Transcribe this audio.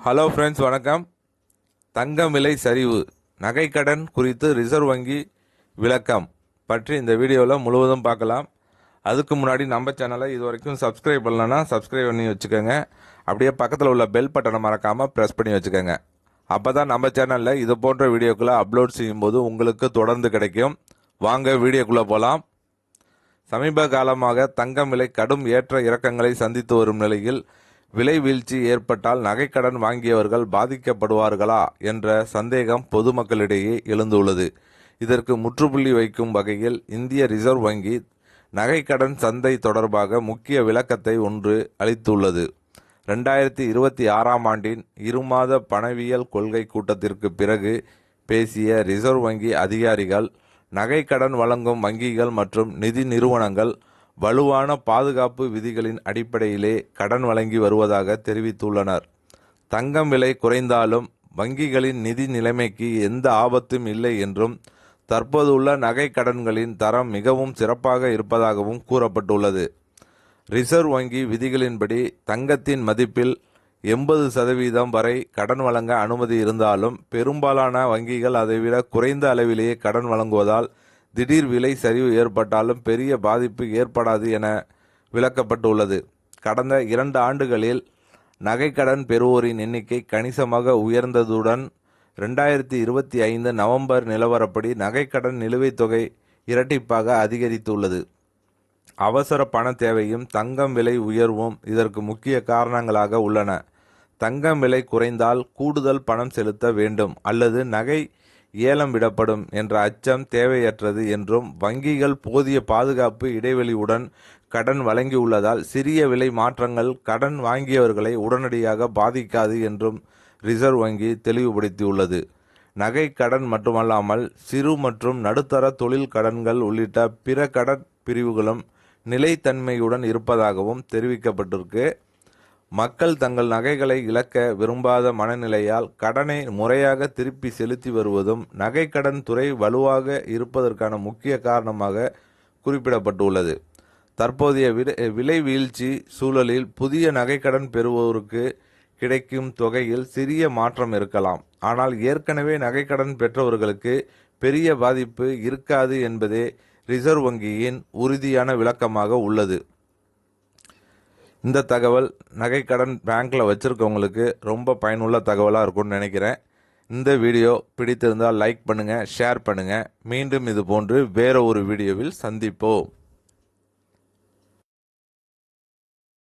Hello friends, வணக்கம். தங்கம் விலை சரிவு, நகைக்கடன் குறித்து ரிசர்வ் வங்கி விளக்கம் பற்றி இந்த வீடியோவில் முழுவதும் பார்க்கலாம். அதுக்கு முன்னாடி நம்ம சேனலை இது வரைக்கும் சப்ஸ்கிரைப் பண்ணலன்னா சப்ஸ்கிரைப் பண்ணி வச்சுக்கோங்க. அப்படியே பக்கத்தில் உள்ள பெல் பட்டனை மறக்காமல் ப்ரெஸ் பண்ணி வச்சுக்கோங்க. அப்போ தான் நம்ம சேனலில் இது போன்ற வீடியோக்களை அப்லோட் செய்யும்போது உங்களுக்கு தொடர்ந்து கிடைக்கும். வாங்க வீடியோக்குள்ளே போகலாம். சமீப காலமாக தங்கம் விலை கடும் ஏற்ற இறக்கங்களை சந்தித்து வரும் நிலையில் விலை வீழ்ச்சி ஏற்பட்டால் நகைக்கடன் வாங்கியவர்கள் பாதிக்கப்படுவார்களா என்ற சந்தேகம் பொதுமக்களிடையே எழுந்துள்ளது. இதற்கு முற்றுப்புள்ளி வைக்கும் வகையில் இந்திய ரிசர்வ் வங்கி நகைக்கடன் சந்தை தொடர்பாக முக்கிய விளக்கத்தை ஒன்று அளித்துள்ளது. 2026ஆம் ஆண்டின் இருமாத பணவியல் கொள்கை கூட்டத்திற்கு பிறகு பேசிய ரிசர்வ் வங்கி அதிகாரிகள் நகைக்கடன் வழங்கும் வங்கிகள் மற்றும் நிதி நிறுவனங்கள் வலுவான பாதுகாப்பு விதிகளின் அடிப்படையிலே கடன் வழங்கி வருவதாக தெரிவித்துள்ளனர். தங்கம் விலை குறைந்தாலும் வங்கிகளின் நிதி நிலைமைக்கு எந்த ஆபத்தும் இல்லை என்றும் தற்போதுள்ள நகை கடன்களின் தரம் மிகவும் சிறப்பாக இருப்பதாகவும் கூறப்பட்டுள்ளது. ரிசர்வ் வங்கி விதிகளின்படி தங்கத்தின் மதிப்பில் 80% வரை கடன் வழங்க அனுமதி இருந்தாலும் பெரும்பாலான வங்கிகள் அதைவிட குறைந்த அளவிலேயே கடன் வழங்குவதால் திடீர் விலை சரிவு ஏற்பட்டாலும் பெரிய பாதிப்பு ஏற்படாது என விளக்கப்பட்டுள்ளது. கடந்த 2 ஆண்டுகளில் நகைக்கடன் பெறுவோரின் எண்ணிக்கை கணிசமாக உயர்ந்ததுடன் 2025 நவம்பர் நிலவரப்படி நகைக்கடன் நிலுவைத் தொகை இரட்டிப்பாக அதிகரித்துள்ளது. அவசர பண தேவையும் தங்கம் விலை உயர்வும் இதற்கு முக்கிய காரணங்களாக உள்ளன. தங்கம் விலை குறைந்தால் கூடுதல் பணம் செலுத்த வேண்டும் அல்லது நகை ஏலம் விடப்படும் என்ற அச்சம் தேவையற்றது என்றும் வங்கிகள் போதிய பாதுகாப்பு இடைவெளியுடன் கடன் வழங்கியுள்ளதால் சிறிய விலை மாற்றங்கள் கடன் வாங்கியவர்களை உடனடியாக பாதிக்காது என்றும் ரிசர்வ் வங்கி தெளிவுபடுத்தியுள்ளது. நகை கடன் மட்டுமல்லாமல் சிறு மற்றும் நடுத்தர தொழில் கடன்கள் உள்ளிட்ட பிற கடன் பிரிவுகளும் நிலைத்தன்மையுடன் இருப்பதாகவும் தெரிவிக்கப்பட்டிருக்கு. மக்கள் தங்கள் நகைகளை இழக்க விரும்பாத மனநிலையால் கடனை முறையாக திருப்பி செலுத்தி வருவதும் நகைக்கடன் துறை வலுவாக இருப்பதற்கான முக்கிய காரணமாக குறிப்பிடப்பட்டுள்ளது. தற்போதைய விலை வீழ்ச்சி சூழலில் புதிய நகைக்கடன் பெறுவோருக்கு கிடைக்கும் தொகையில் சிறிய மாற்றம் இருக்கலாம். ஆனால் ஏற்கனவே நகைக்கடன் பெற்றவர்களுக்கு பெரிய பாதிப்பு இருக்காது என்பதே ரிசர்வ் வங்கியின் உறுதியான விளக்கமாக உள்ளது. இந்த தகவல் நகைக்கடன் பேங்க்கில் வச்சுருக்கவங்களுக்கு ரொம்ப பயனுள்ள தகவலாக இருக்கும்னு நினைக்கிறேன். இந்த வீடியோ பிடித்திருந்தால் லைக் பண்ணுங்கள், ஷேர் பண்ணுங்கள். மீண்டும் இது போன்று வேற ஒரு வீடியோவில் சந்திப்போம்.